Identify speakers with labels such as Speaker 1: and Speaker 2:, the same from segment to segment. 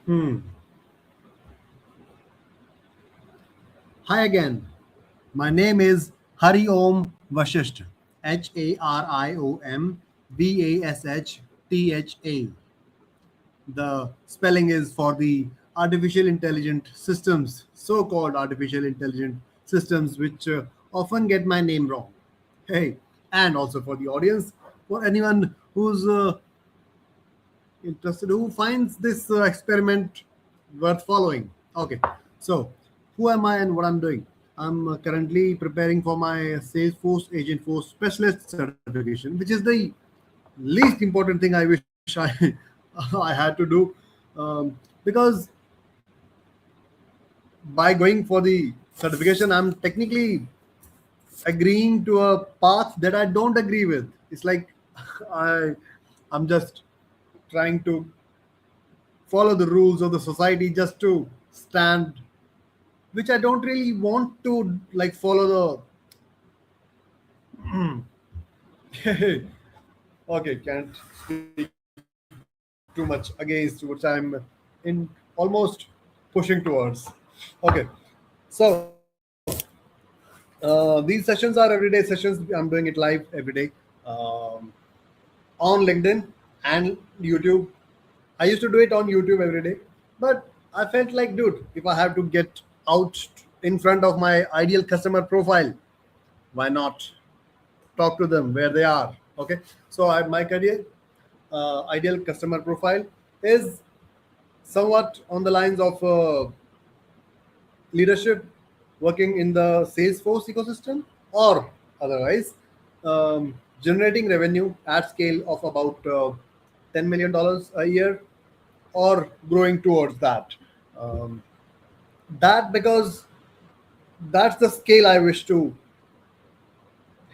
Speaker 1: Hmm. Hi again. My name is Hari Om Vashisht. HARIOM VASHTHA. The spelling is for the artificial intelligent systems, so called artificial intelligent systems, which often get my name wrong. Hey, and also for the audience, for anyone who's interested, who finds this experiment worth following. Okay, so who am I and what I'm doing? I'm currently preparing for my Salesforce Agentforce Specialist certification, which is the least important thing I wish I I had to do, because by going for the certification, I'm technically agreeing to a path that I don't agree with. It's like I I'm just trying to follow the rules of the society just to stand, which I don't really want to like follow the okay, can't speak too much against which I'm in almost pushing towards. Okay, so these sessions are everyday sessions. I'm doing it live every day, um, on LinkedIn and YouTube. I used to do it on YouTube every day, but I felt like, dude, if I have to get out in front of my ideal customer profile, why not talk to them where they are? Okay, so my career ideal customer profile is somewhat on the lines of leadership working in the Salesforce ecosystem, or otherwise generating revenue at scale of about $10 million a year, or growing towards that. Um, that because that's the scale I wish to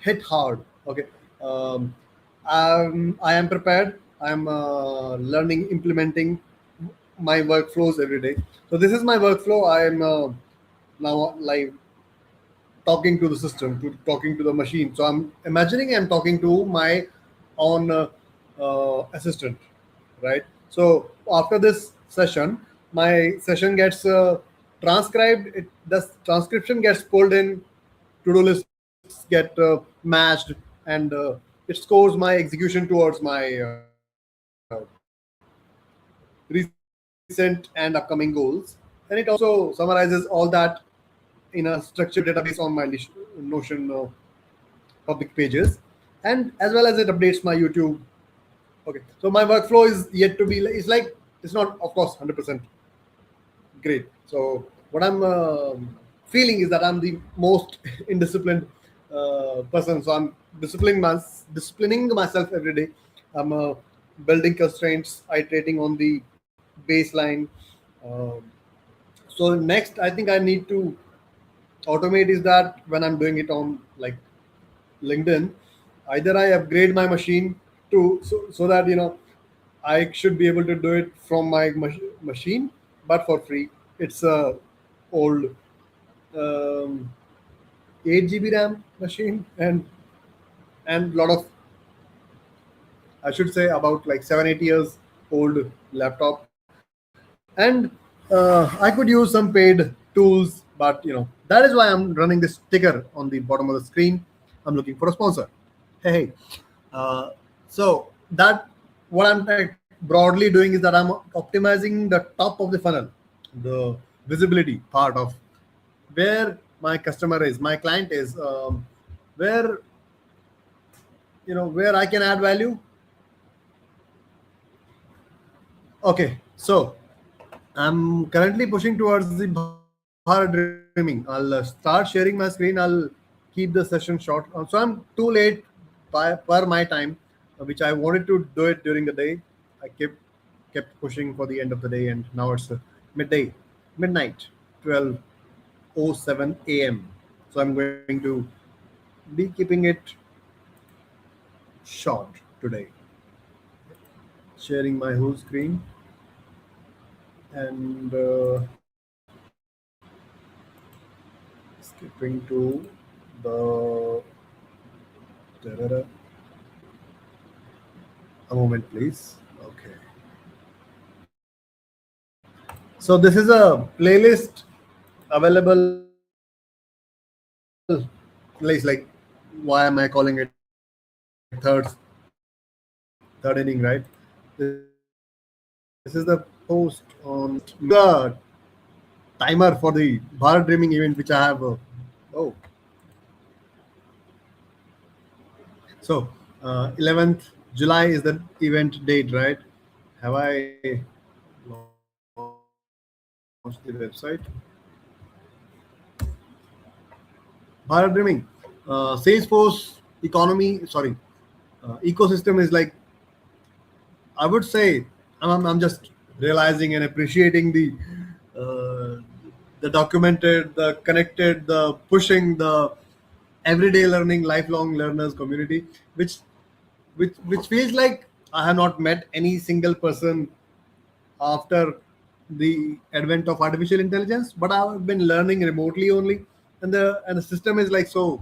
Speaker 1: hit hard. Okay. Um, I am prepared. I'm learning, implementing my workflows every day. So this is my workflow. I'm now live talking to the system, to talking to the machine. So I'm imagining I'm talking to my own assistant, right? So after this session, my session gets transcribed. The transcription gets pulled in, to-do lists get matched, and it scores my execution towards my recent and upcoming goals. And it also summarizes all that in a structured database on my Notion public pages, and as well as it updates my YouTube. Okay, so my workflow is yet to be. It's like it's not, of course, 100% great. So what I'm feeling is that I'm the most indisciplined person. So I'm disciplining myself every day. I'm building constraints, iterating on the baseline. Um, so next, I think I need to automate is that when I'm doing it on like LinkedIn, either I upgrade my machine to so that I should be able to do it from my machine, but for free. It's a old um, 8 GB RAM machine, and lot of, I should say, about like 7 8 years old laptop, and I could use some paid tools, but that is why I'm running this ticker on the bottom of the screen. I'm looking for a sponsor. Hey, uh, so that what I'm broadly doing is that I'm optimizing the top of the funnel, the visibility part of where my customer is, my client is, where where I can add value. Okay, so I'm currently pushing towards the BharatDreamin. I'll start sharing my screen. I'll keep the session short. So I'm too late per my time, which I wanted to do it during the day. I kept pushing for the end of the day, and now it's midday, midnight, 12:07 a.m. So I'm going to be keeping it short today. Sharing my whole screen, and skipping to the. Da-da-da. A moment, please. Okay. So this is a playlist available. Like why am I calling it third inning, right? This is the post on the timer for the Bharat Dreaming event, which I have. Oh, so 11th July is the event date, right? Have I launched the website? Bharat Dreaming, Salesforce economy, sorry, ecosystem is like, I would say, I'm just realizing and appreciating the documented, the connected, the pushing, the everyday learning, lifelong learners community, which which feels like I have not met any single person after the advent of artificial intelligence, but I've been learning remotely only, and the system is like so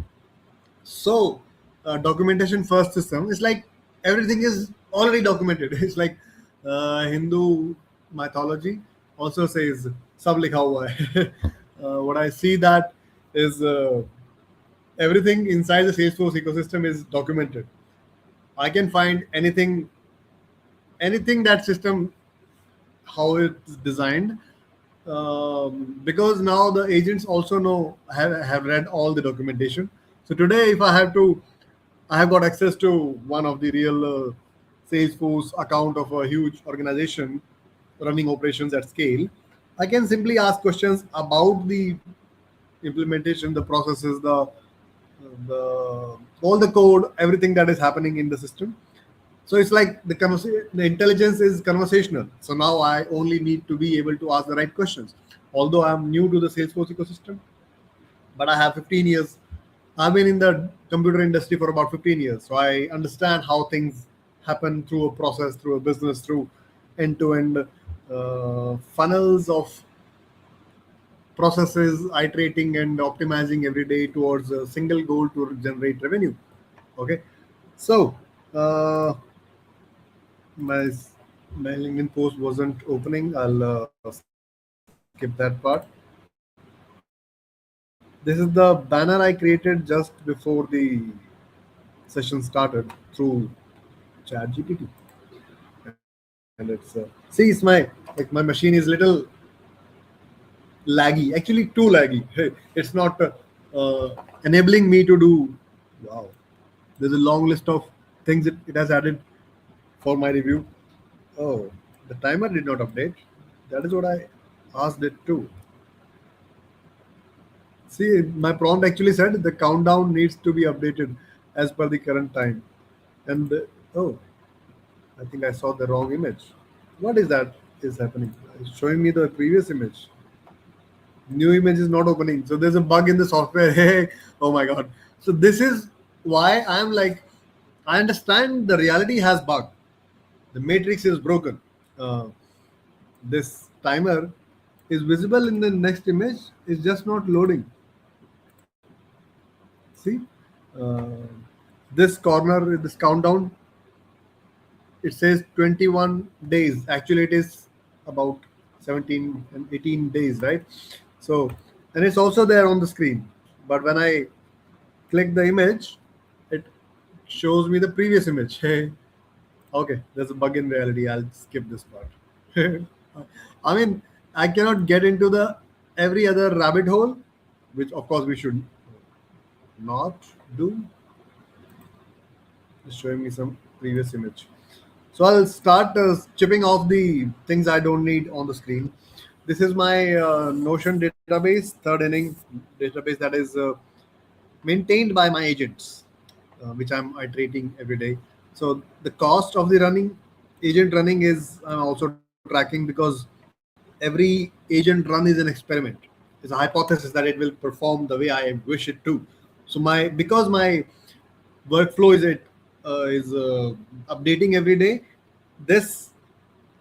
Speaker 1: documentation first system. It's like everything is already documented. It's like Hindu mythology also says sab likha hua hai. What I see that is everything inside the Salesforce ecosystem is documented. I can find anything that system how it's designed, because now the agents also know have read all the documentation. So today, if I have got access to one of the real Salesforce account of a huge organization running operations at scale. I can simply ask questions about the implementation, the processes, the all the code, everything that is happening in the system. So it's like the intelligence is conversational. So now I only need to be able to ask the right questions. Although I'm new to the Salesforce ecosystem, but I have 15 years. I've been in the computer industry for about 15 years. So I understand how things happen through a process, through a business, through end to end funnels of processes, iterating and optimizing every day towards a single goal to generate revenue. Okay. So, my my LinkedIn post wasn't opening. I'll skip that part. This is the banner I created just before the session started through ChatGPT, and see, it's my machine is little laggy, actually too laggy. It's not enabling me to do. Wow, there's a long list of things it has added for my review. Oh, the timer did not update. That is what I asked it to. See, my prompt actually said the countdown needs to be updated as per the current time. And oh, I think I saw the wrong image. What is that is happening? It's showing me the previous image. New image is not opening. So there's a bug in the software. Hey, oh my god. So this is why I'm like, I understand the reality has bug. The matrix is broken. Uh, this timer is visible in the next image. It's just not loading. See, uh, this corner, this countdown, it says 21 days. Actually, it is about 17 and 18 days, right? So, and it's also there on the screen. But when I click the image, it shows me the previous image. Hey, okay, there's a bug in reality. I'll skip this part. I mean, I cannot get into the every other rabbit hole, which of course we should not do. It's showing me some previous image. So I'll start chipping off the things I don't need on the screen. This is my Notion database, third inning database that is maintained by my agents, which I'm iterating every day. So the cost of the running agent running is I'm also tracking because every agent run is an experiment. It's a hypothesis that it will perform the way I wish it to. So my because my workflow is updating every day. This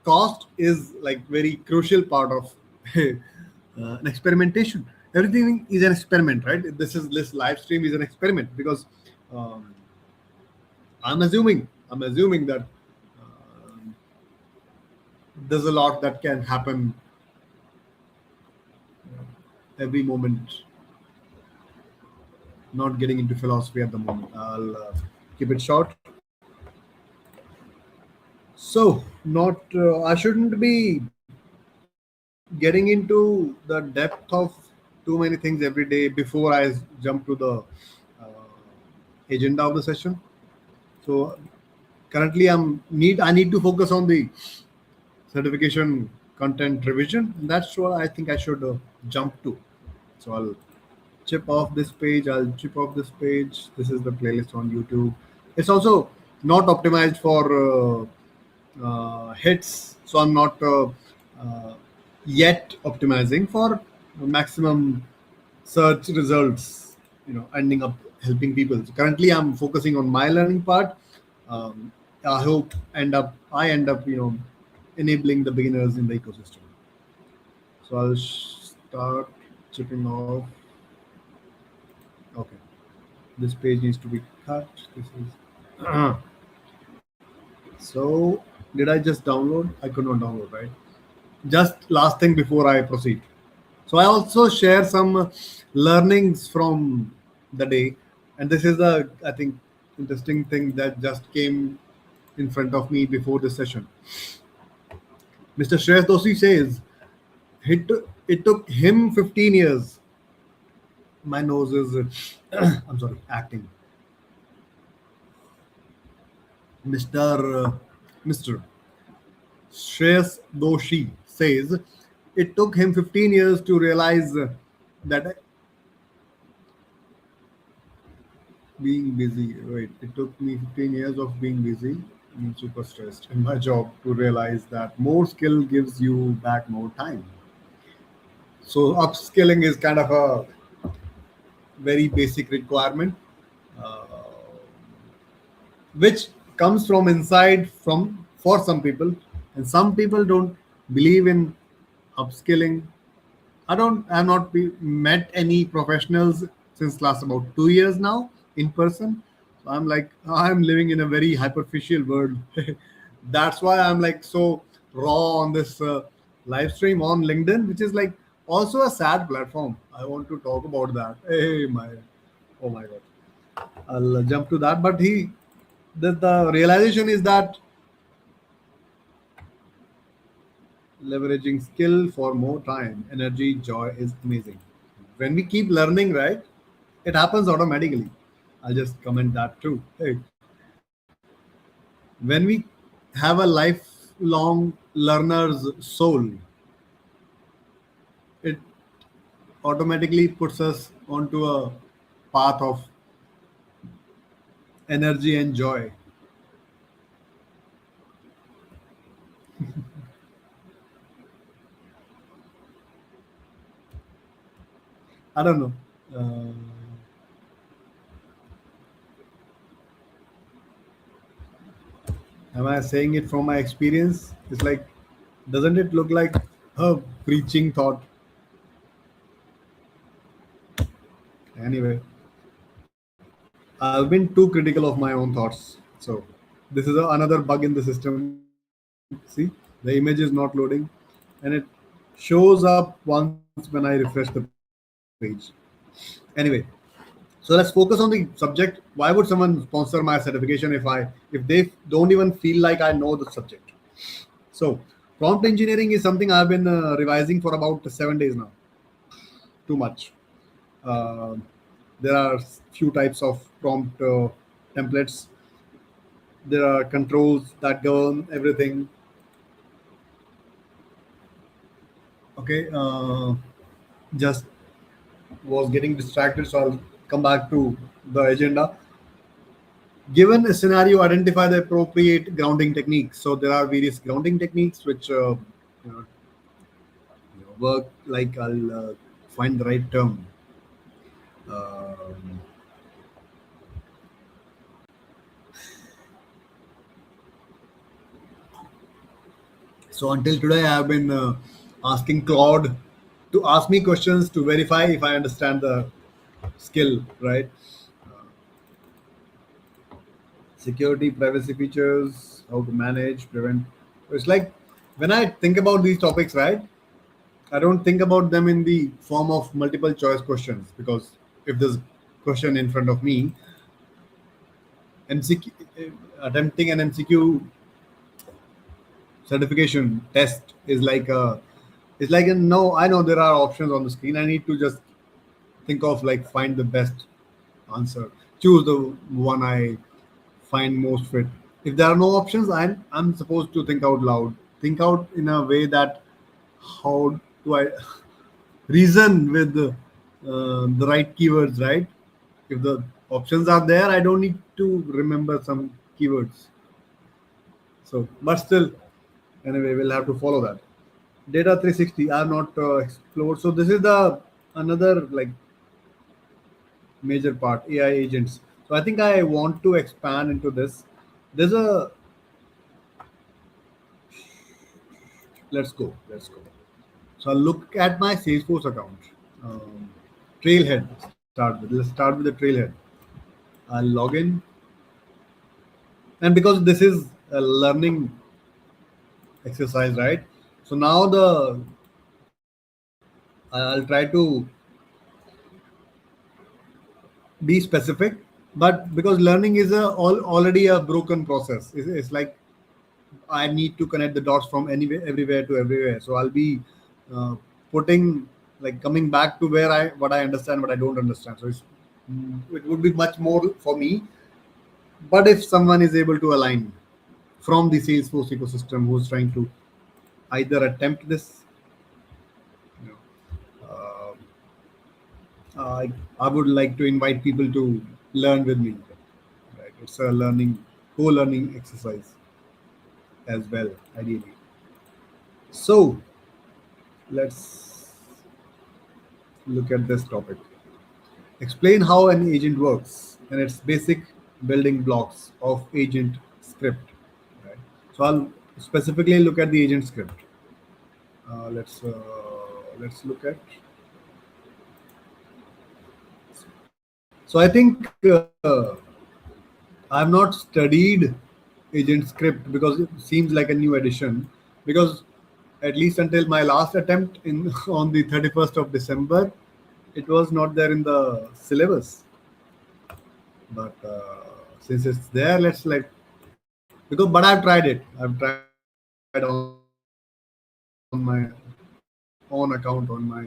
Speaker 1: cost is like very crucial part of an experimentation. Everything is an experiment, right? This live stream is an experiment because um, I'm assuming that there's a lot that can happen every moment, not getting into philosophy at the moment. I'll keep it short. So, not I shouldn't be getting into the depth of too many things every day before I jump to the agenda of the session. So currently I need to focus on the certification content revision. That's what I think I should jump to. So I'll chip off this page. I'll chip off this page. This is the playlist on YouTube. It's also not optimized for hits, so I'm not uh, yet optimizing for maximum search results. Ending up helping people. So currently, I'm focusing on my learning part. Um, I hope I end up enabling the beginners in the ecosystem. So I'll start chipping off. Okay, this page needs to be cut. This is so. Did I just download? I could not download, right? Just last thing before I proceed. So I also share some learnings from the day, and this is a I think interesting thing that just came in front of me before this session. Mr. Shreyas Doshi says it took him 15 years. My nose is I'm sorry, acting. Mr. Shreyas Doshi says it took him 15 years to realize that being busy. Right. It took me 15 years of being busy and super stressed in my job to realize that more skill gives you back more time. So upskilling is kind of a very basic requirement, uh, which comes from inside from for some people, and some people don't believe in upskilling. I've not met any professionals since last about 2 years now in person. So I'm like, I'm living in a very hyperficial world. That's why I'm like so raw on this live stream on LinkedIn, which is like also a sad platform. I want to talk about that. Oh my God. I'll jump to that. But the realization is that leveraging skill for more time, energy, joy is amazing. When we keep learning, right, it happens automatically. I'll just comment that too. Hey, when we have a lifelong learner's soul, it automatically puts us onto a path of energy and joy. I don't know. Uh, am I saying it from my experience? It's like, doesn't it look like a preaching thought? Anyway, I've been too critical of my own thoughts. So this is another bug in the system. See, the image is not loading, and it shows up once when I refresh the page. Anyway, so let's focus on the subject. Why would someone sponsor my certification if they don't even feel like I know the subject? So prompt engineering is something I've been revising for about 7 days now. Too much. Uh, there are few types of prompt templates. There are controls that govern everything. Okay, just was getting distracted, so I'll come back to the agenda. Given a scenario, identify the appropriate grounding techniques. So there are various grounding techniques which know, work. Like I'll find the right term. Um, so until today, I have been asking Claude to ask me questions to verify if I understand the skill. Right. Security, privacy features, how to manage, prevent. It's like when I think about these topics, right? I don't think about them in the form of multiple choice questions, because if there's question in front of me, MCQ, attempting an MCQ certification test is like a, it's like a, no, I know there are options on the screen. I need to just think of, like, find the best answer, choose the one I find most fit. If there are no options, I'm supposed to think out loud, think out in a way that how do I reason with the right keywords, right? If the options are there, I don't need to remember some keywords. So, but still, anyway, we'll have to follow that. Data 360, I have not explored. So this is the another, like, major part, AI agents. So I think I want to expand into this. There's a, let's go. So I'll look at my Salesforce account. Um, Trailhead. Start with. Let's start with the Trailhead. I'll log in, and because this is a learning exercise, right? So now the I'll try to be specific, but because learning is already a broken process, it's like I need to connect the dots from anywhere, everywhere to everywhere. So I'll be uh, putting, like, coming back to where I what I understand, what I don't understand. So it would be much more for me. But if someone is able to align from the Salesforce ecosystem who's trying to either attempt this, you know, I would like to invite people to learn with me. Right? It's a co-learning exercise as well, ideally. So let's look at this topic. Explain how an agent works and its basic building blocks of agent script. Right? So I'll specifically look at the agent script. Let's look at. So I think I have not studied agent script because it seems like a new addition. Because at least until my last attempt in on the 31st of December, it was not there in the syllabus. But since it's there, let's, like, because, but I've tried it. I've tried on my own account on my.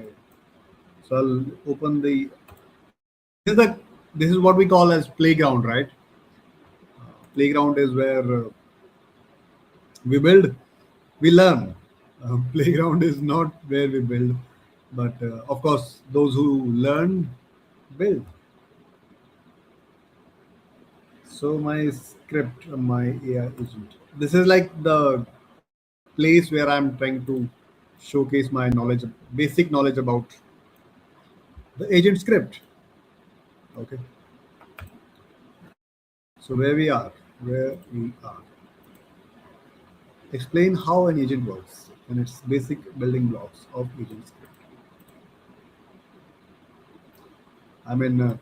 Speaker 1: So I'll open the. This is what we call as playground, right? Playground is where we build, we learn. Playground is not where we build, but of course, those who learn build. So my script, my AI agent. This is like the place where I'm trying to showcase my knowledge, basic knowledge about the agent script. Okay. So where we are. Explain how an agent works and its basic building blocks of agent script. I mean,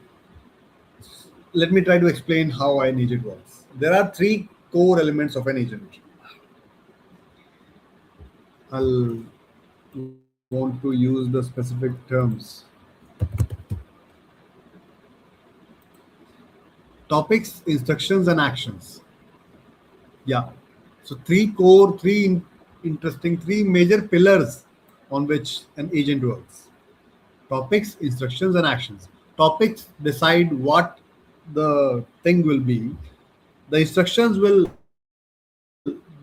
Speaker 1: let me try to explain how an agent works. There are three core elements of an agent. I'll want to use the specific terms. Topics, instructions, and actions. Yeah. So three major pillars on which an agent works. Topics, instructions, and actions. Topics decide what the thing will be. The instructions will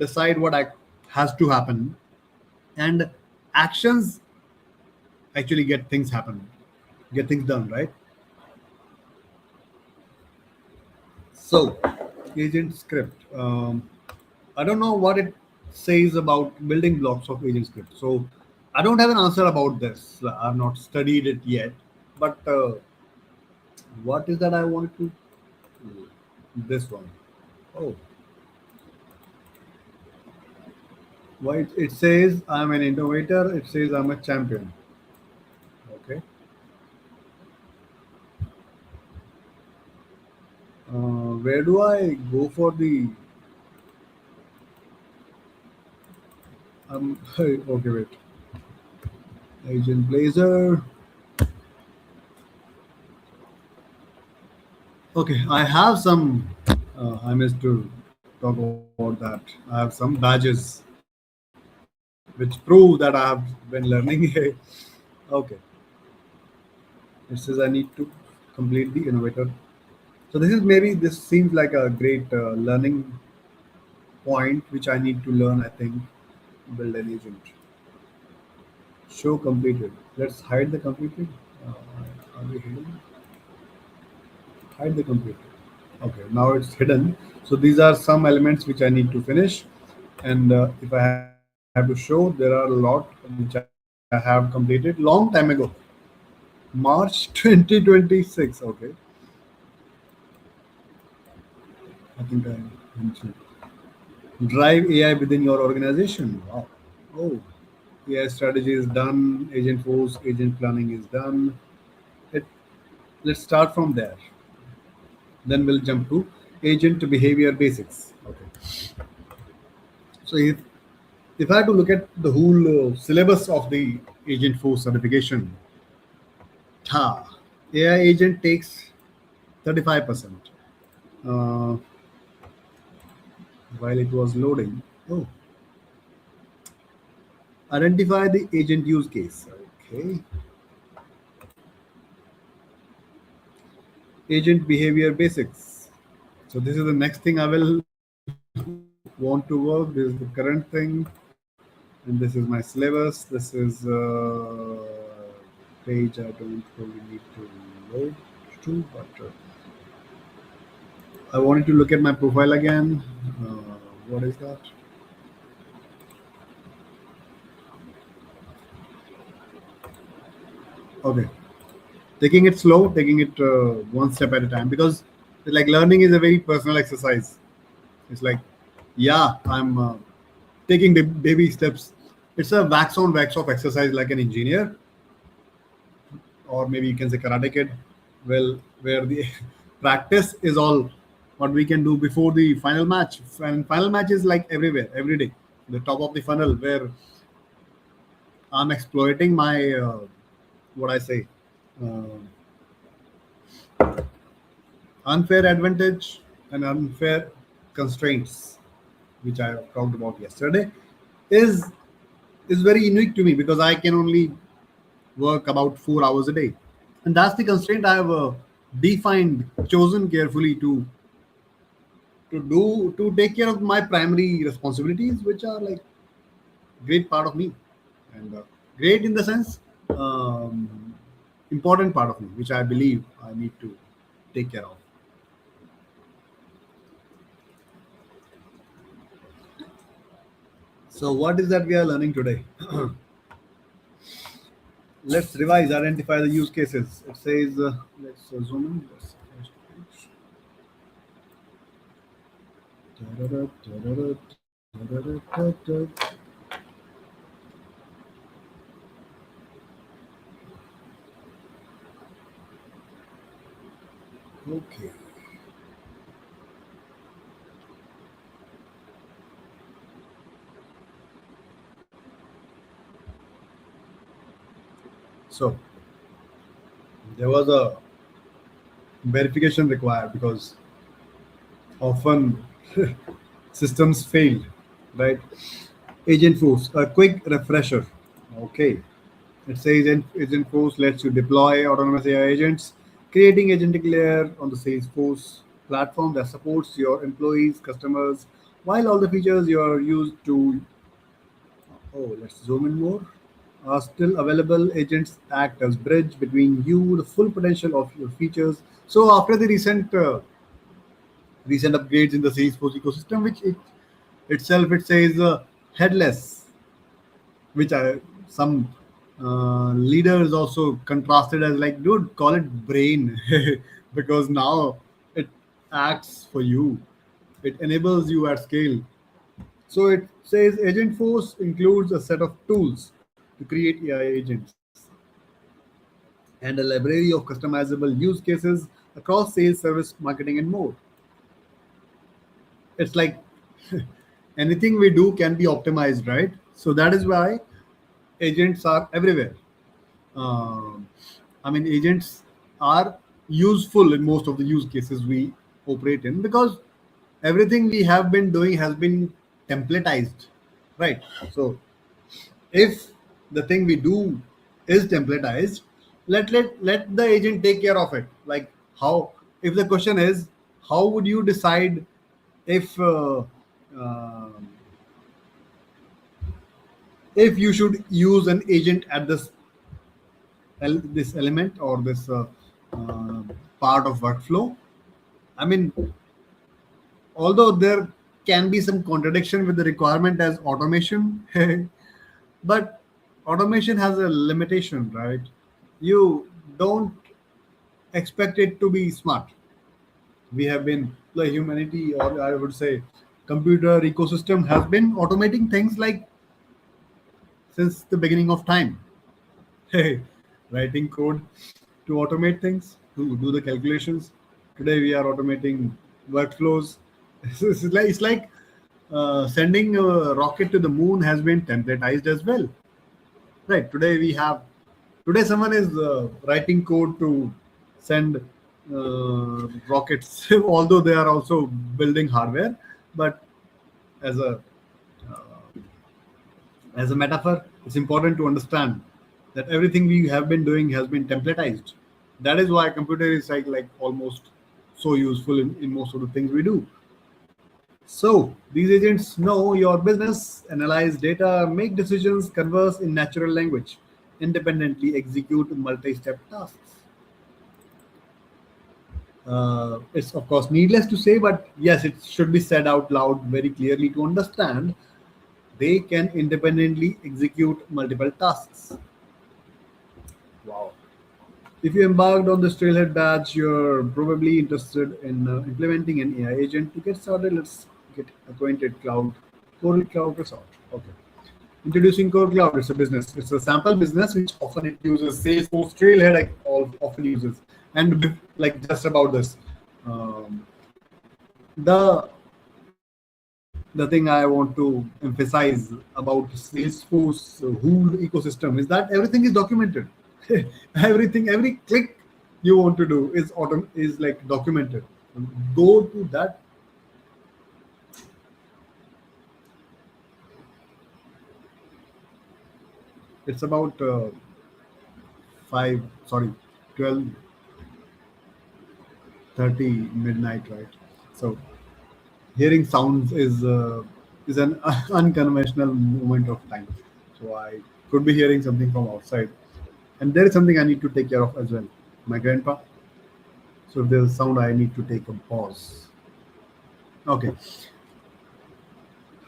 Speaker 1: decide what has to happen, and actions actually get things happen, get things done, right? So, agent script. I don't know what it says about building blocks of agent script. So, I don't have an answer about this. I've not studied it yet. But what is that I wanted to? This one. Oh, why it says I'm an innovator. It says I'm a champion. Okay. Where do I go for the? Okay, wait. Agent Blazer. Okay, I have some. I missed to talk about that. I have some badges which prove that I have been learning. Okay, it says I need to complete the innovator. So this seems like a great learning point which I need to learn. I think build an agent. Show completed. Let's hide the completed. Are we hidden? Hide the completed. Okay, now it's hidden. So these are some elements which I need to finish. And if I have to show, there are a lot which I have completed long time ago. March 2026. Okay, I think I mentioned. Drive AI within your organization. Wow. Oh, AI strategy is done. Agent force, agent planning is done. Let, let's start from there. Then we'll jump to agent behavior basics. Okay. So if I had to look at the whole syllabus of the agent force certification, ha, AI agent takes 35%. Uh, while it was loading, oh, identify the agent use case. Okay, agent behavior basics. So this is the next thing I will want to work. This is the current thing, and this is my syllabus. This is page I don't really need to load to, but I wanted to look at my profile again. What is that? Okay, taking it slow, taking it one step at a time, because like learning is a very personal exercise. It's like, yeah, I'm taking baby steps. It's a wax on wax off exercise, like an engineer, or maybe you can say karate kid. Well, where the practice is all what we can do before the final match. And final match is like everywhere, every day. The top of the funnel where I'm exploiting my what I say uh, unfair advantage and unfair constraints, which I talked about yesterday, is is very unique to me because I can only work about 4 hours a day, and that's the constraint I have defined, chosen carefully to take care of my primary responsibilities, which are like great part of me, and great in the sense important part of me, which I believe I need to take care of. So what is that we are learning today? Let's revise, identify the use cases. It says, let's zoom in. That's the first page. Okay. So there was a verification required because often systems fail, right? Agent Force, a quick refresher. Okay. It says Agent Force lets you deploy autonomous AI agents, creating agentic layer on the Salesforce platform that supports your employees, customers, while all the features you are used to. Oh, let's zoom in more. Are still available. Agents act as bridge between you, the full potential of your features. So after the recent upgrades in the Salesforce ecosystem, which itself it says headless, which some leaders also contrasted as like, dude, call it brain, because now it acts for you. It enables you at scale. So it says Agent Force includes a set of tools to create AI agents and a library of customizable use cases across sales, service, marketing, and more. It's like anything we do can be optimized, right? So that is why agents are everywhere. Um, I mean, agents are useful in most of the use cases we operate in, because everything we have been doing has been templatized, right? So if the thing we do is templatized, let the agent take care of it. Like, how, if the question is, how would you decide if uh, if you should use an agent at this element or this uh, part of workflow? I mean, although there can be some contradiction with the requirement as automation, but automation has a limitation, right? You don't expect it to be smart. We have been, the humanity, or I would say computer ecosystem, has been automating things like since the beginning of time. Hey, writing code to automate things, to do the calculations. Today we are automating workflows. It's like sending a rocket to the moon has been templatized as well. Right. Today someone is writing code to send rockets, although they are also building hardware. But as a as a metaphor, it's important to understand that everything we have been doing has been templatized. That is why computer is like almost so useful in most of the things we do. So these agents know your business, analyze data, make decisions, converse in natural language, independently execute multi-step tasks. It's of course needless to say, but yes, it should be said out loud very clearly to understand. They can independently execute multiple tasks. Wow. If you embarked on this Trailhead batch, you're probably interested in implementing an AI agent. To get started, let's get acquainted. Coral Cloud Resort. Okay. Introducing Core Cloud. It's a business. It's a sample business which often it uses Salesforce Trailhead. Like all often uses, and like just about this, um, the the thing I want to emphasize about Salesforce whole ecosystem is that everything is documented. Everything, every click you want to do is like documented. Go to that. It's about 5, sorry, 12:30 midnight, right? So hearing sounds is an unconventional moment of time. So I could be hearing something from outside, and there is something I need to take care of as well. My grandpa. So if there's a sound, I need to take a pause. Okay.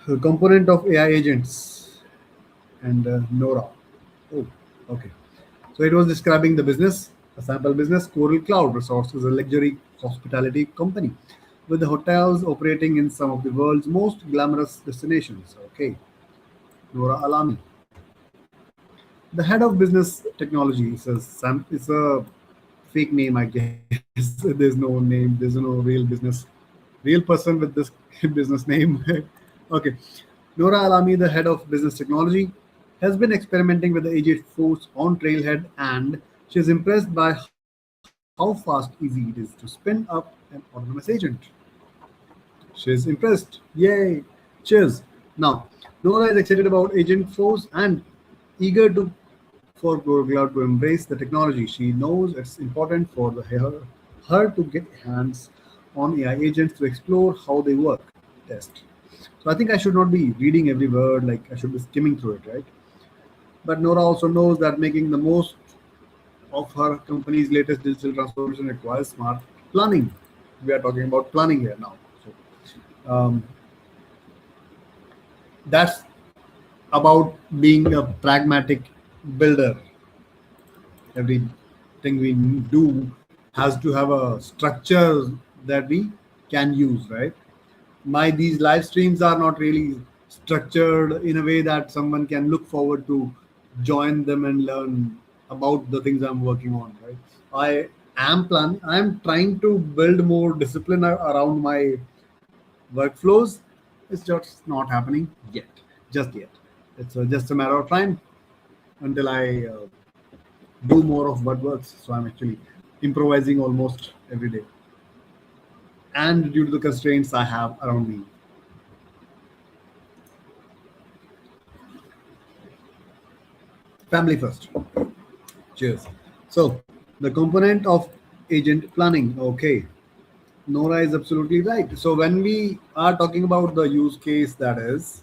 Speaker 1: A component of AI agents and Nora. Oh, okay. So it was describing the business, a sample business. Coral Cloud Resorts is a luxury hospitality company with the hotels operating in some of the world's most glamorous destinations. Okay. Nora Alami, the head of business technology, is a fake name, I guess. There's no name. There's no real person with this business name. Okay. Nora Alami, the head of business technology, has been experimenting with the agent force on Trailhead, and she is impressed by how fast easy it is to spin up an autonomous agent. She's impressed. Yay! Cheers. Now, Nora is excited about Agent Force and eager to for Google Cloud to embrace the technology. She knows it's important for her to get hands on AI agents to explore how they work, test. So I think I should not be reading every word, like I should be skimming through it, right? But Nora also knows that making the most of her company's latest digital transformation requires smart planning. We are talking about planning here now. So that's about being a pragmatic builder. Everything we do has to have a structure that we can use, right? My These live streams are not really structured in a way that someone can look forward to join them and learn about the things I'm working on, right? I'm trying to build more discipline around my workflows. It's just not happening yet, just yet. It's just a matter of time until I do more of what works. So I'm actually improvising almost every day. And due to the constraints I have around me, family first. Cheers. So the component of agent planning. Okay, Nora is absolutely right. So when we are talking about the use case, that is,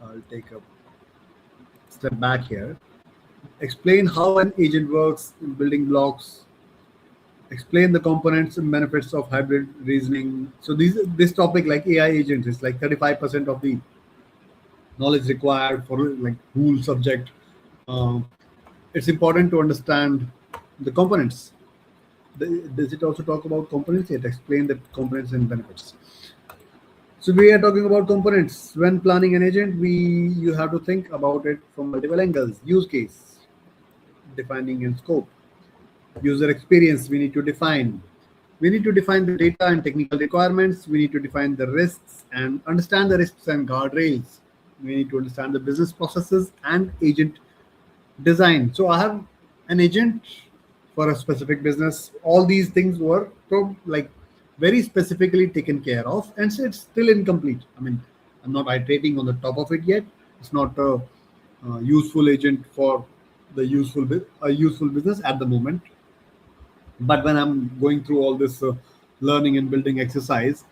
Speaker 1: I'll take a step back here. Explain how an agent works, building blocks, explain the components and benefits of hybrid reasoning. So this topic like AI agents is like 35% of the knowledge required for like whole subject. Uh, it's important to understand the components. Does it also talk about components? It explain the components and benefits. So we are talking about components. When planning an agent, we you have to think about it from multiple angles. Use case, defining and scope. User experience, we need to define. We need to define the data and technical requirements. We need to define the risks and understand the risks and guardrails. We need to understand the business processes and agent design. So I have an agent for a specific business. All these things were like very specifically taken care of, and so it's still incomplete. I mean, I'm not iterating on the top of it yet. It's not a useful agent for the a useful business at the moment. But when I'm going through all this learning and building exercise,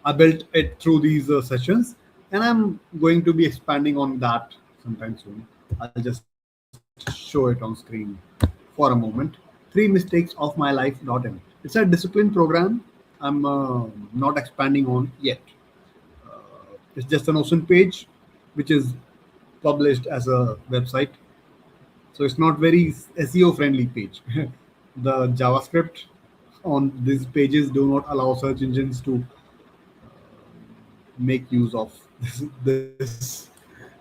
Speaker 1: I built it through these sessions, and I'm going to be expanding on that sometime soon. I'll just show it on screen for a moment. Three mistakes of my life.in. It's a discipline program. I'm not expanding on yet. It's just an ocean page, which is published as a website. So it's not very SEO friendly page. The JavaScript on these pages do not allow search engines to make use of this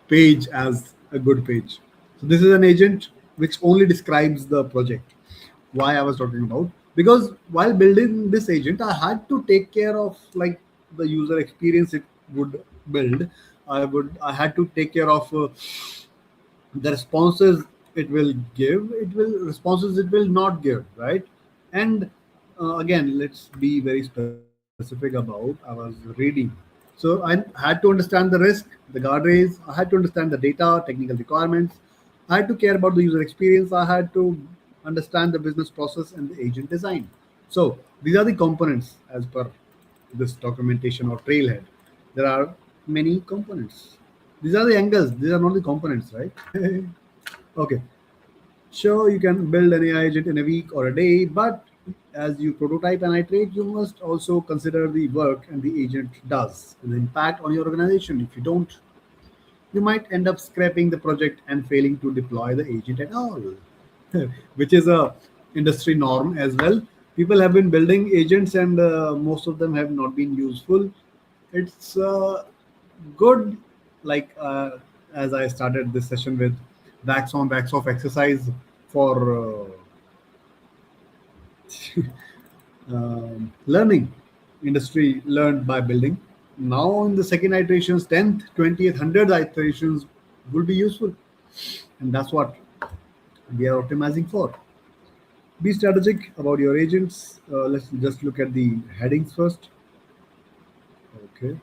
Speaker 1: page as a good page. So this is an agent which only describes the project. Why I was talking about, because while building this agent, I had to take care of like the user experience it would build. I had to take care of the responses it will give. It will responses it will not give, right? And again, let's be very specific about. I was reading, so I had to understand the risk, the guardrails. I had to understand the data, technical requirements. I had to care about the user experience. I had to understand the business process and the agent design. So these are the components as per this documentation or trailhead. There are many components. These are the angles. These are not the components, right? Okay. Sure, you can build an AI agent in a week or a day, but as you prototype and iterate, you must also consider the work and the agent does and the impact on your organization. If you don't, you might end up scrapping the project and failing to deploy the agent at all, which is a industry norm as well. People have been building agents, and most of them have not been useful. It's good, like as I started this session with wax on, wax off exercise for learning. Industry learned by building. Now in the second iterations, 10th, 20th, 100th iterations will be useful, and that's what we are optimizing for. Be strategic about your agents. Let's just look at the headings first. Okay.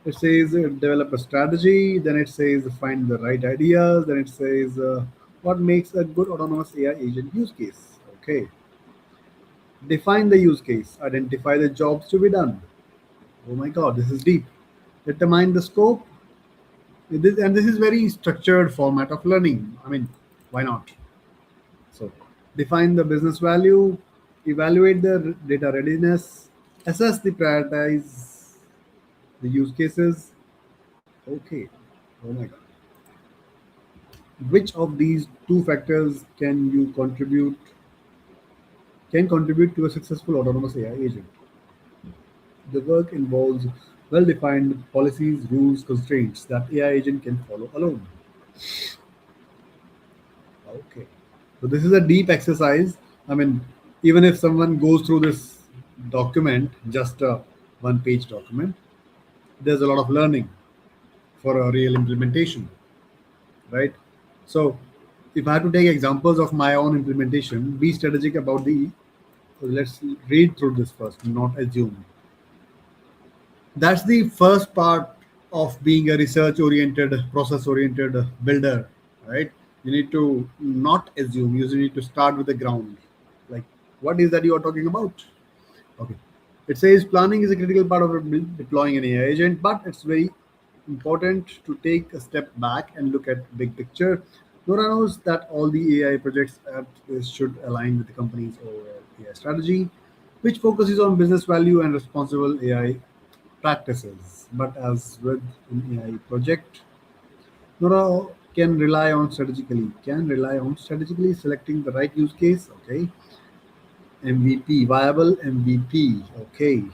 Speaker 1: It says develop a strategy. Then it says find the right ideas. Then it says what makes a good autonomous AI agent use case. Okay. Define the use case. Identify the jobs to be done. Oh my God, this is deep. Determine the scope. And this is very structured format of learning. I mean, why not? So, define the business value. Evaluate the data readiness. Assess the prioritize the use cases. Okay. Oh my God. Which of these two factors can contribute to a successful autonomous AI agent? The work involves well-defined policies, rules, constraints that AI agent can follow alone. Okay. So this is a deep exercise. I mean, even if someone goes through this document, just a one-page document, there's a lot of learning for a real implementation, right? So If I had to take examples of my own implementation, be strategic about the. Let's read through this first, not assume. That's the first part of being a research oriented, process oriented builder, right? You need to not assume, you need to start with the ground. Like, what is that you are talking about? Okay. It says planning is a critical part of deploying an AI agent, but it's very important to take a step back and look at big picture. Nora knows that all the AI projects at this should align with the company's overall AI strategy, which focuses on business value and responsible AI practices. But as with an AI project, Nora can rely on strategically selecting the right use case. Okay, MVP, viable MVP. Okay.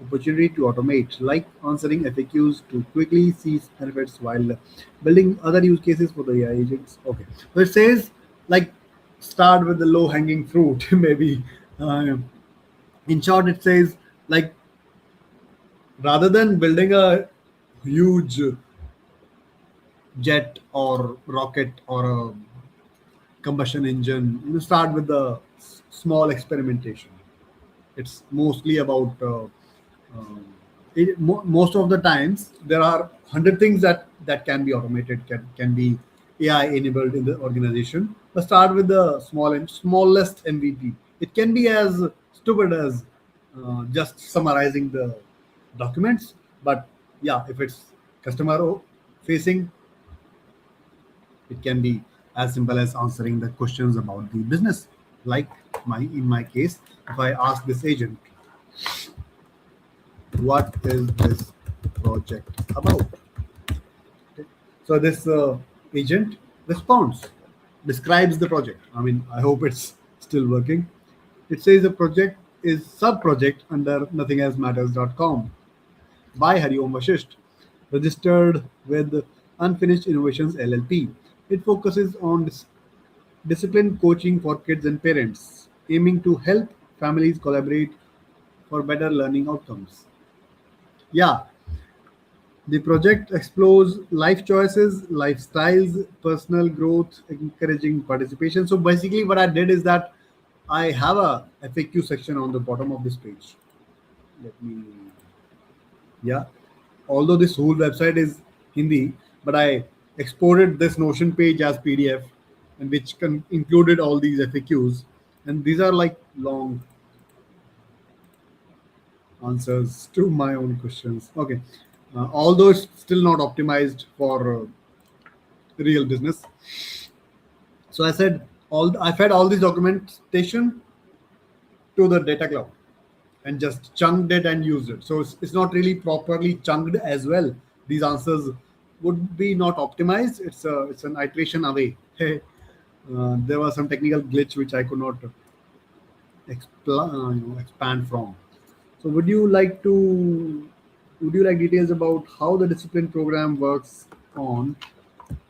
Speaker 1: Opportunity to automate, like answering FAQs to quickly see benefits while building other use cases for the AI agents. Okay. So it says, like, start with the low hanging fruit, maybe. Uh, in short, it says, like, rather than building a huge jet or rocket or a combustion engine, start with the small experimentation. It's mostly about um, most of the times there are 100 things that can be automated, can be AI enabled in the organization. But start with the smallest MVP. It can be as stupid as just summarizing the documents, but yeah, if it's customer facing, it can be as simple as answering the questions about the business. Like, in my case, if I ask this agent, what is this project about? Okay. So this agent responds, describes the project. I mean, I hope it's still working. It says the project is sub project under nothingelsematters.com by Hariom Vashisht, registered with Unfinished Innovations LLP. It focuses on discipline coaching for kids and parents, aiming to help families collaborate for better learning outcomes. Yeah, the project explores life choices, lifestyles, personal growth, encouraging participation. So basically, what I did is that I have a FAQ section on the bottom of this page. Let me, yeah. Although this whole website is Hindi, but I exported this Notion page as PDF, and which included all these FAQs. And these are like long answers to my own questions. Okay. Although it's still not optimized for real business. So I fed all this documentation to the data cloud and just chunked it and used it. So it's not really properly chunked as well. These answers would be not optimized. It's an iteration away. There was some technical glitch which I could not expand from. So would you like details about how the discipline program works on,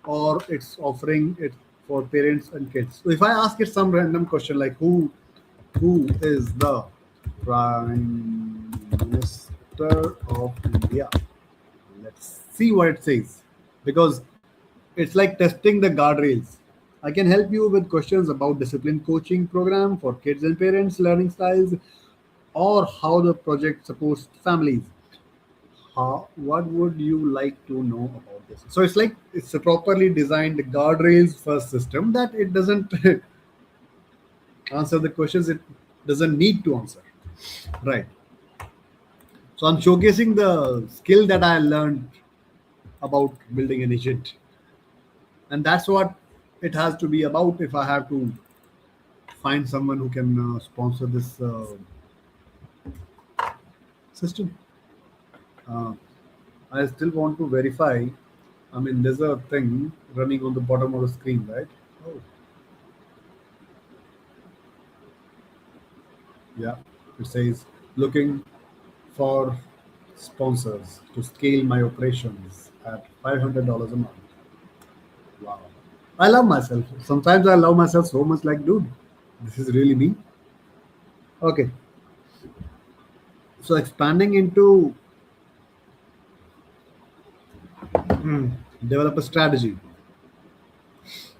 Speaker 1: or it's offering it for parents and kids? So if I ask it some random question like who is the Prime Minister of India? Let's see what it says, because it's like testing the guardrails. I can help you with questions about discipline coaching program for kids and parents, learning styles, or how the project supports families. What would you like to know about this? So it's like it's a properly designed guardrails first system that it doesn't answer the questions it doesn't need to answer. Right. So I'm showcasing the skill that I learned about building an agent, and that's what it has to be about. If I have to find someone who can sponsor this system, uh, I still want to verify. I mean, there's a thing running on the bottom of the screen, right? Oh, yeah. It says looking for sponsors to scale my operations at $500 a month. Wow. I love myself. Sometimes I love myself so much, like, dude, this is really me. Okay. So expanding into develop a strategy.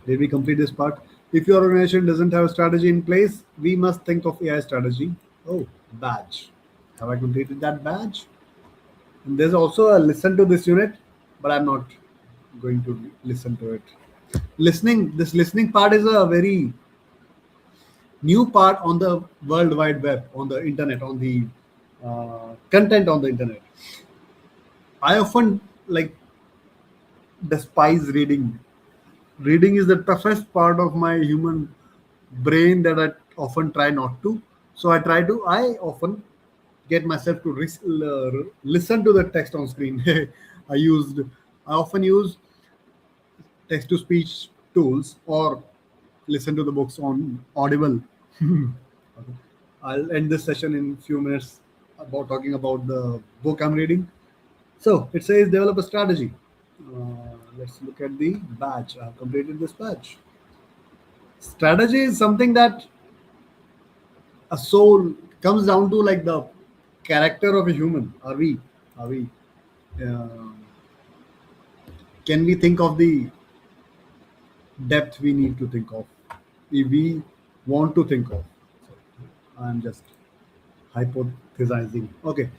Speaker 1: Did we complete this part? If your organization doesn't have a strategy in place, we must think of AI strategy. Oh, badge. Have I completed that badge? And there's also a listen to this unit, but I'm not going to listen to it. This listening part is a very new part on the World Wide Web, on the internet, on the content on the internet. I often like despise reading. Reading is the toughest part of my human brain that I often try not to. So I often get myself to listen to the text on screen. I often use text to speech tools or listen to the books on Audible. Okay. I'll end this session in few minutes about talking about the book I'm reading. So it says develop a strategy. Let's look at the badge. I've completed this badge. Strategy is something that a soul comes down to like the character of a human. Are we uh, can we think of the depth we need to think of if we want to think of? I'm just hypothesizing. Okay.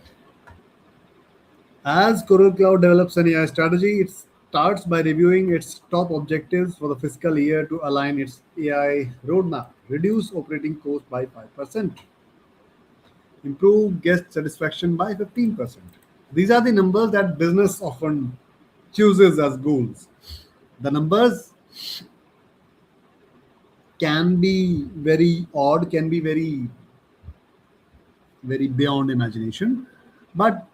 Speaker 1: As Coral Cloud develops an AI strategy, it starts by reviewing its top objectives for the fiscal year to align its AI roadmap, reduce operating costs by 5%, improve guest satisfaction by 15%. These are the numbers that business often chooses as goals. The numbers can be very odd, can be very beyond imagination, but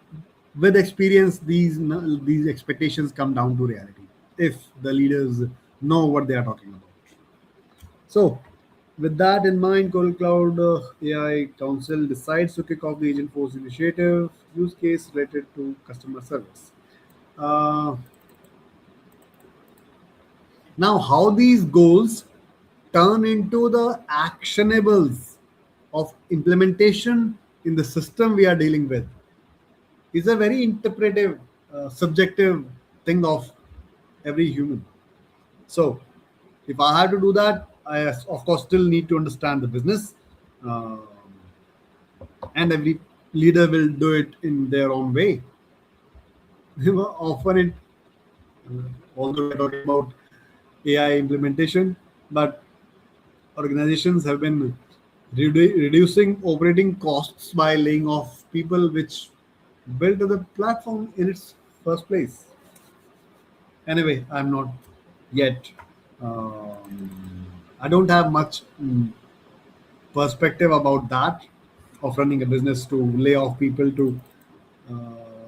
Speaker 1: with experience, these expectations come down to reality if the leaders know what they are talking about. So, with that in mind, Coral Cloud AI Council decides to kick off the Agent Force initiative use case related to customer service. Uh, Now, how these goals turn into the actionables of implementation in the system we are dealing with is a very interpretive, subjective thing of every human. So, if I have to do that, I of course still need to understand the business, uh, and every leader will do it in their own way. Often, although we're talking about AI implementation, but organizations have been reducing operating costs by laying off people which built the platform in its first place. Anyway, I'm not yet. I don't have much perspective about that of running a business to lay off people to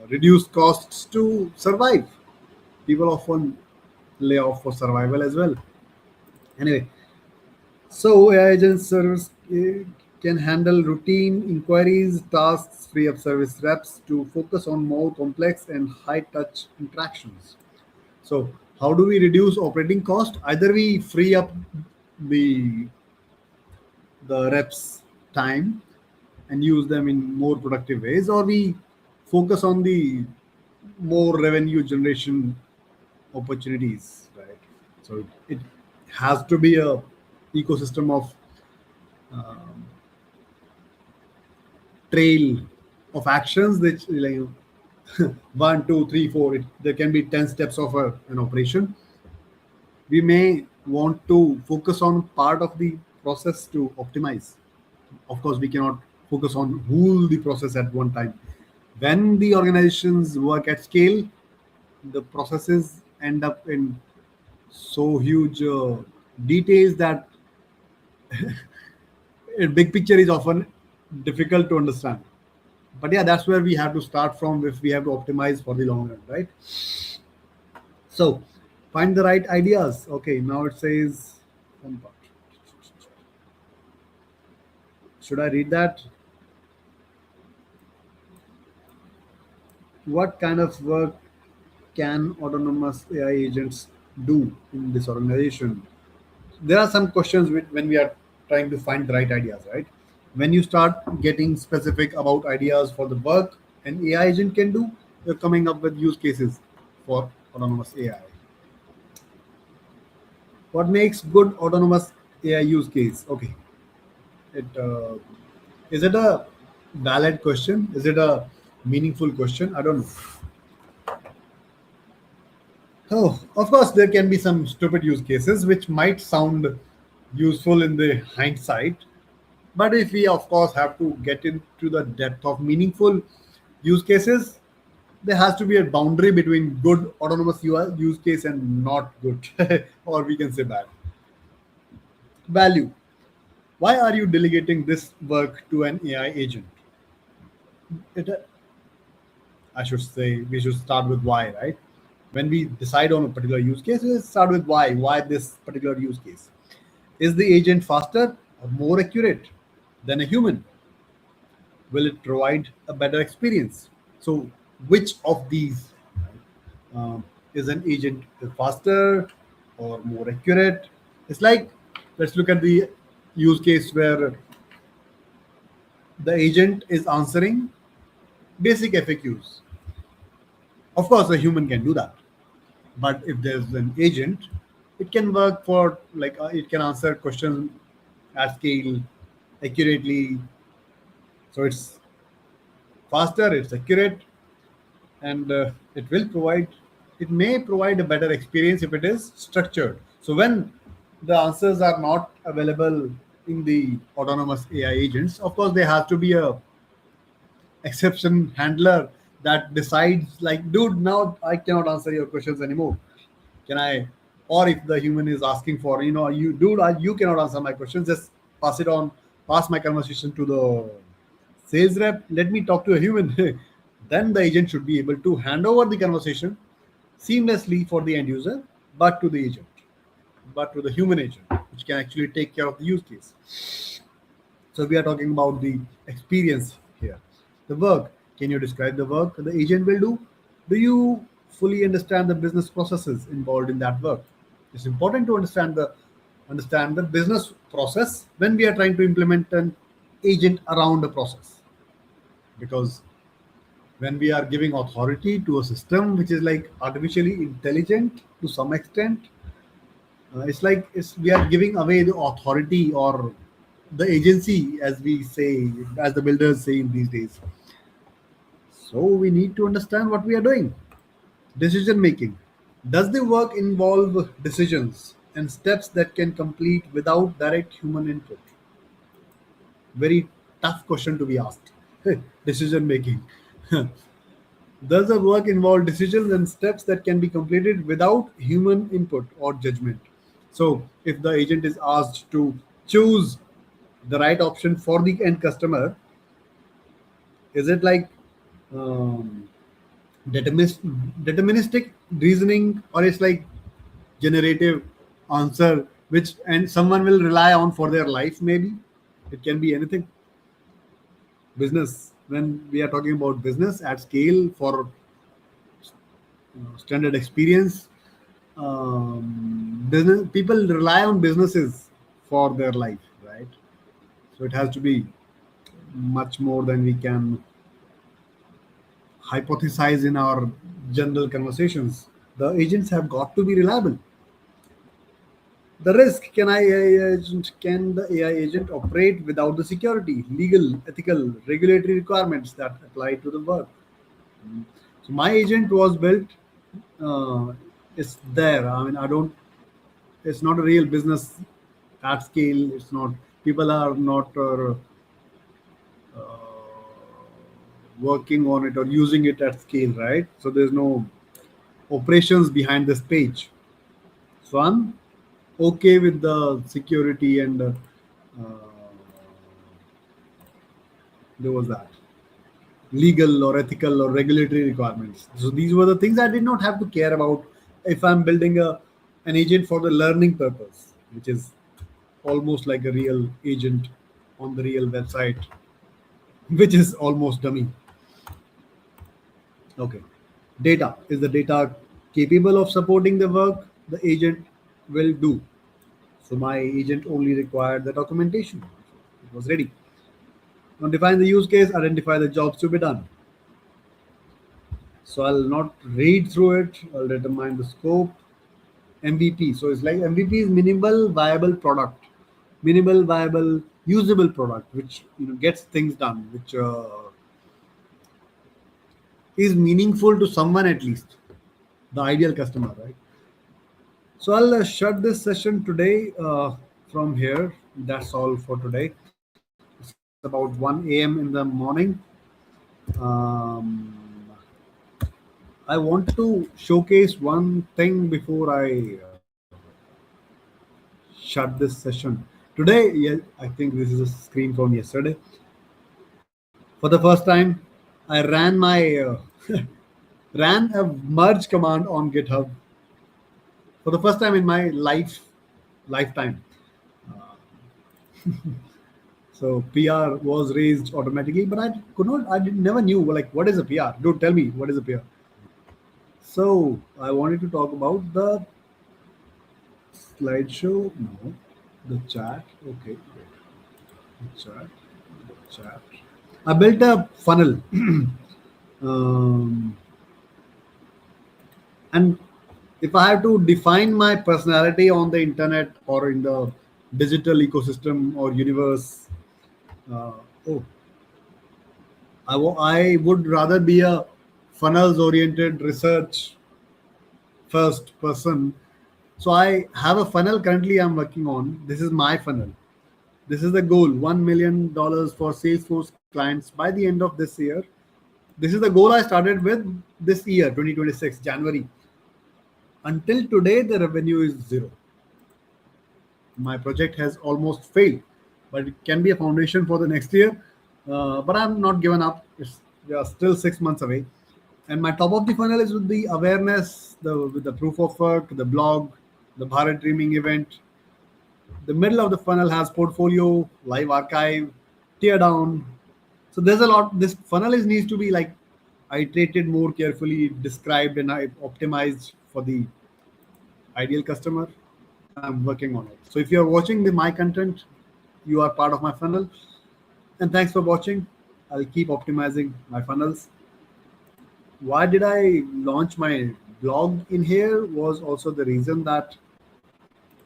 Speaker 1: reduce costs to survive. People often lay off for survival as well. Anyway, so AI agent service can handle routine inquiries, tasks, free up service reps to focus on more complex and high touch interactions. So how do we reduce operating cost? Either we free up the reps time and use them in more productive ways, or we focus on the more revenue generation opportunities, right? So it has to be a ecosystem of trail of actions which like one, two, three, four. There can be 10 steps of an operation. We may want to focus on part of the process to optimize. Of course, we cannot focus on whole the process at one time. When the organizations work at scale, the processes end up in so huge details that a big picture is often difficult to understand. But yeah, that's where we have to start from if we have to optimize for the long run, right? So find the right ideas. Okay, now it says one part. Should I read that? What kind of work can autonomous AI agents do in this organization? There are some questions when we are trying to find the right ideas, right? When you start getting specific about ideas for the work an AI agent can do, you're coming up with use cases for autonomous AI. What makes good autonomous AI use case? Okay, it is it a valid question? Is it a meaningful question? I don't know. Oh, of course, there can be some stupid use cases which might sound useful in the hindsight, but if we, of course, have to get into the depth of meaningful use cases, there has to be a boundary between good autonomous use case and not good, or we can say bad. Value. Why are you delegating this work to an AI agent? It, I should say we should start with why, right? When we decide on a particular use case, let's start with why. Why this particular use case? Is the agent faster or more accurate than a human? Will it provide a better experience? So, which of these is an agent faster or more accurate? It's like, let's look at the use case where the agent is answering basic FAQs. Of course, a human can do that, but if there's an agent, it can work for like it can answer questions at scale accurately. So it's faster, it's accurate, and it may provide a better experience if it is structured. So when the answers are not available in the autonomous AI agents, of course there has to be a exception handler that decides like, dude, now I cannot answer your questions anymore. Can I? Or if the human is asking for, you, dude, you cannot answer my questions, just pass it on, pass my conversation to the sales rep, let me talk to a human. Then the agent should be able to hand over the conversation seamlessly for the end user, but to the agent, but to the human agent, which can actually take care of the use case. So we are talking about the experience here. The work. Can you describe the work the agent will do? Do you fully understand the business processes involved in that work? It's important to understand the business process when we are trying to implement an agent around a process. Because when we are giving authority to a system which is like artificially intelligent to some extent, it's like we are giving away the authority or the agency, as we say, as the builders say in these days. So we need to understand what we are doing. Decision making. Does the work involve decisions and steps that can complete without direct human input? Very tough question to be asked. Decision making. Does the work involve decisions and steps that can be completed without human input or judgment? So, if the agent is asked to choose the right option for the end customer, is it like um, determinis- deterministic reasoning, or it's like generative answer which and someone will rely on for their life? Maybe it can be anything. Business, when we are talking about business at scale for standard experience, business people rely on businesses for their life, right? So it has to be much more than we can hypothesize in our general conversations. The agents have got to be reliable. The risk, can the AI agent operate without the security, legal, ethical, regulatory requirements that apply to the work? So my agent was built. Uh, it's there. I mean, I don't. It's not a real business at scale. It's not. People are not working on it or using it at scale, right? So there's no operations behind this page. So I'm okay with the security and there was that legal or ethical or regulatory requirements. So these were the things I did not have to care about if I'm building an agent for the learning purpose, which is almost like a real agent on the real website, which is almost dummy. Okay. Data. Is the data capable of supporting the work the agent will do? So my agent only required the documentation. It was ready. Now define the use case, identify the jobs to be done. So I'll not read through it. I'll determine the scope MVP. So it's like MVP is minimal viable product, minimal viable usable product, which gets things done, which is meaningful to someone at least, the ideal customer, right? So I'll shut this session today from here. That's all for today. It's about 1 a.m. in the morning. Um, I want to showcase one thing before I shut this session. Today, yeah, I think this is a screen from yesterday. For the first time, I ran my ran a merge command on GitHub for the first time in my lifetime. So PR was raised automatically, but I could not. Never knew like what is a PR. Don't tell me what is a PR. So I wanted to talk about the slideshow. No, the chat. Okay, the chat. The chat. I built a funnel, um, and if I have to define my personality on the internet or in the digital ecosystem or universe, uh, oh, I would rather be a funnels oriented research first person. So I have a funnel currently I'm working on. This is my funnel. This is the goal, $1 million for Salesforce clients by the end of this year. This is the goal I started with this year, 2026, January. Until today, the revenue is zero. My project has almost failed, but it can be a foundation for the next year. But I'm not given up. It's we are still 6 months away. And my top of the funnel is with the awareness, with the proof of work, the blog, the Bharat Dreaming event. The middle of the funnel has portfolio, live archive, tear down. So there's a lot. This funnel is needs to be like iterated more carefully, described and optimized for the ideal customer, and I'm working on it. So if you're watching my content, you are part of my funnel. And thanks for watching. I'll keep optimizing my funnels. Why did I launch my blog in here was also the reason that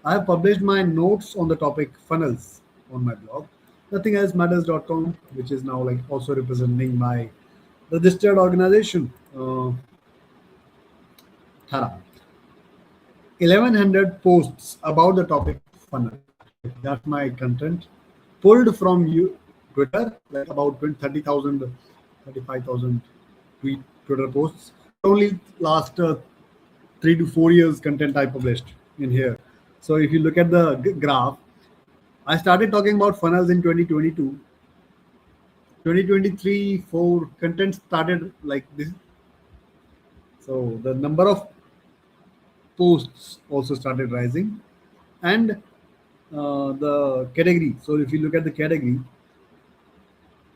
Speaker 1: I have published my notes on the topic funnels on my blog. Nothingelsematters.com, which is now like also representing my registered organization. Thara. 1100 posts about the topic funnel. Like that's my content pulled from Twitter, like about 30,000, 35,000 Twitter posts. Only last 3 to 4 years content I published in here. So if you look at the graph, I started talking about funnels in 2022. 2023, 4 content started like this. So the number of posts also started rising, and the category. So if you look at the category,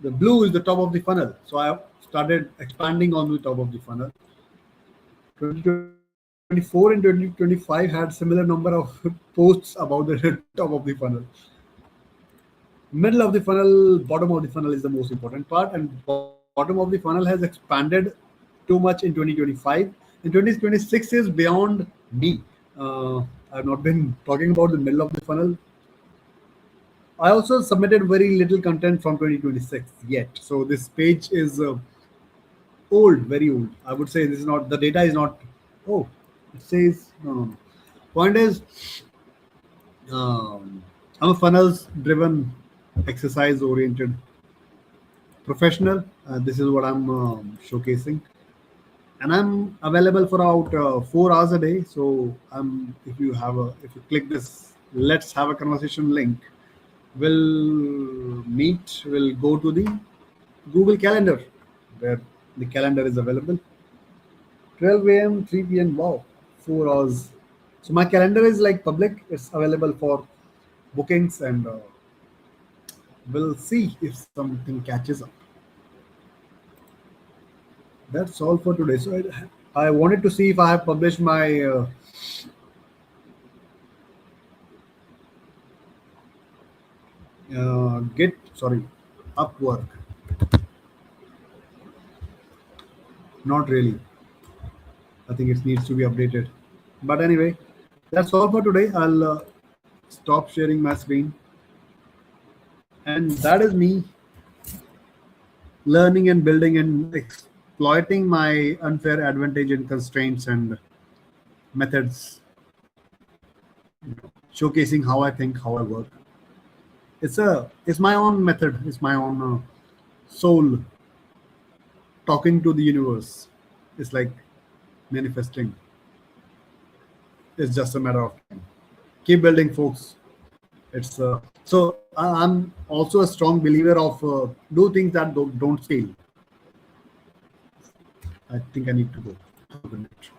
Speaker 1: the blue is the top of the funnel. So I started expanding on the top of the funnel. 2024 and 2025 had similar number of posts about the top of the funnel. Middle of the funnel, bottom of the funnel is the most important part, and bottom of the funnel has expanded too much in 2025. And 2026 is beyond me. I've not been talking about the middle of the funnel. I also submitted very little content from 2026 yet. So this page is old, very old. I would say this is not, the data is not, oh, it says, no, no, no. Point is, I'm a funnels driven, exercise oriented professional. This is what I'm showcasing. And I'm available for about 4 hours a day. So if you click this, let's have a conversation link, we'll go to the Google Calendar where the calendar is available. 12 a.m., 3 p.m. Wow, 4 hours. So my calendar is like public. It's available for bookings, and we'll see if something catches up. That's all for today. So I wanted to see if I have published my Git, sorry, Upwork. Not really. I think it needs to be updated. But anyway, That's all for today. I'll stop sharing my screen. And that is me learning and building and exploiting my unfair advantage and constraints and methods, showcasing how I think, how I work. It's my own method. It's my own soul talking to the universe. It's like manifesting. It's just a matter of time. Keep building, folks. It's I'm also a strong believer of do things that don't scale. I think I need to go. Have a good night.